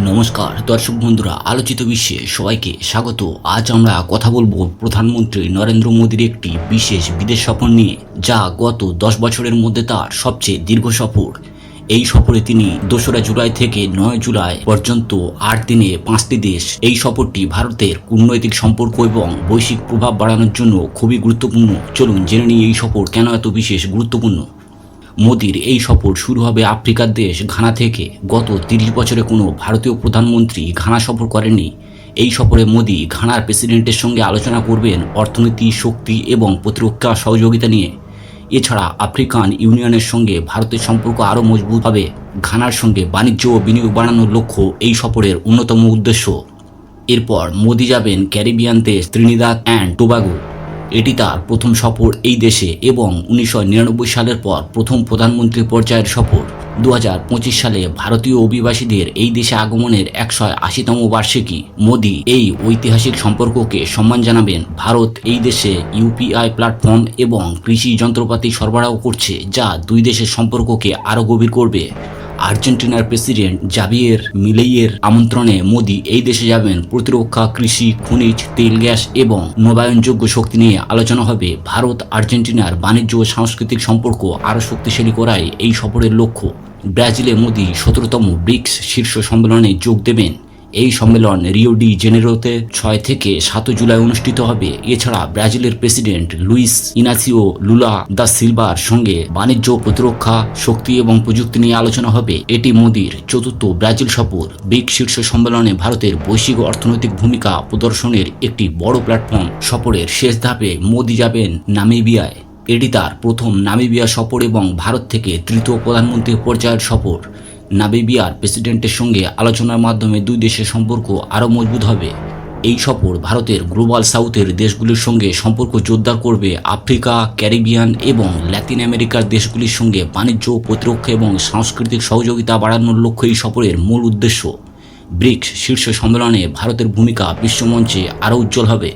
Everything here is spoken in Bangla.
নমস্কার দর্শক বন্ধুরা, আলোচিত বিশ্বে সবাইকে স্বাগত। আজ আমরা কথা বলবো প্রধানমন্ত্রী নরেন্দ্র মোদীর একটি বিশেষ বিদেশ সফর নিয়ে, যা গত 10 বছরের মধ্যে তার সবচেয়ে দীর্ঘ সফর। এই সফরে তিনি 2রা জুলাই থেকে 9 জুলাই পর্যন্ত 8 দিনে 5টি দেশ। এই সফরটি ভারতের কূটনৈতিক সম্পর্ক এবং বৈশ্বিক প্রভাব বাড়ানোর জন্য খুবই গুরুত্বপূর্ণ। চলুন জেনে নিই এই সফর কেন এত বিশেষ গুরুত্বপূর্ণ। মোদির এই সফর শুরু হবে আফ্রিকার দেশ ঘানা থেকে। গত 30 বছরে কোনো ভারতীয় প্রধানমন্ত্রী ঘানা সফর করেননি। এই সফরে মোদি ঘানার প্রেসিডেন্টের সঙ্গে আলোচনা করবেন অর্থনীতি, শক্তি এবং প্রতিরক্ষা সহযোগিতা নিয়ে। এছাড়া আফ্রিকান ইউনিয়নের সঙ্গে ভারতের সম্পর্ক আরও মজবুত হবে। ঘানার সঙ্গে বাণিজ্য ও বিনিয়োগ বাড়ানোর লক্ষ্য এই সফরের অন্যতম উদ্দেশ্য। এরপর মোদি যাবেন ক্যারিবিয়ান দেশ ত্রিনিদাদ অ্যান্ড টোবাগো। এটি তার প্রথম সফর এই দেশে এবং 1999 সালের পর প্রথম প্রধানমন্ত্রী পর্যায়ের সফর। 2025 সালে ভারতীয় অভিবাসীদের এই দেশে আগমনের 180তম বার্ষিকী। মোদি এই ঐতিহাসিক সম্পর্ককে সম্মান জানাবেন। ভারত এই দেশে ইউপিআই প্ল্যাটফর্ম এবং কৃষি যন্ত্রপাতি সরবরাহ করছে, যা দুই দেশের সম্পর্ককে আরও গভীর করবে। আর্জেন্টিনার প্রেসিডেন্ট জাভিয়ের মিলেইয়ের আমন্ত্রণে মোদি এই দেশে যাবেন। প্রতিরক্ষা, কৃষি, খনিজ তেল, গ্যাস এবং নবায়নযোগ্য শক্তি নিয়ে আলোচনা হবে। ভারত আর্জেন্টিনার বাণিজ্য ও সাংস্কৃতিক সম্পর্ক আরও শক্তিশালী করাই এই সফরের লক্ষ্য। ব্রাজিলে মোদি 17তম ব্রিক্স শীর্ষ সম্মেলনে যোগ দেবেন। এই সম্মেলন রিও ডি জেনেরোতে 6 থেকে 7 জুলাই অনুষ্ঠিত হবে। এছাড়া ব্রাজিলের প্রেসিডেন্ট লুইস ইনাসিও লুলা দা সিলভার সঙ্গে বাণিজ্য, প্রতিরক্ষা, শক্তি এবং প্রযুক্তি নিয়ে আলোচনা হবে। এটি মোদির চতুর্থ ব্রাজিল সফর। ব্রিক্স শীর্ষ সম্মেলনে ভারতের বৈশ্বিক অর্থনৈতিক ভূমিকা প্রদর্শনের একটি বড় প্ল্যাটফর্ম। সফরের শেষ ধাপে মোদি যাবেন নামিবিয়ায়। এটি তার প্রথম নামিবিয়া সফর এবং ভারত থেকে তৃতীয় প্রধানমন্ত্রী পর্যায়ের সফর। নামিবিয়ার প্রেসিডেন্টের সঙ্গে আলোচনার মাধ্যমে দুই দেশের সম্পর্ক আরও মজবুত হবে। এই সফর ভারতের গ্লোবাল সাউথের দেশগুলির সঙ্গে সম্পর্ক জোরদার করবে। আফ্রিকা, ক্যারিবিয়ান এবং লাতিন আমেরিকার দেশগুলির সঙ্গে বাণিজ্য, প্রতিরক্ষা এবং সাংস্কৃতিক সহযোগিতা বাড়ানোর লক্ষ্য এই সফরের মূল উদ্দেশ্য। ব্রিক্স শীর্ষ সম্মেলনে ভারতের ভূমিকা বিশ্বমঞ্চে আরও উজ্জ্বল হবে।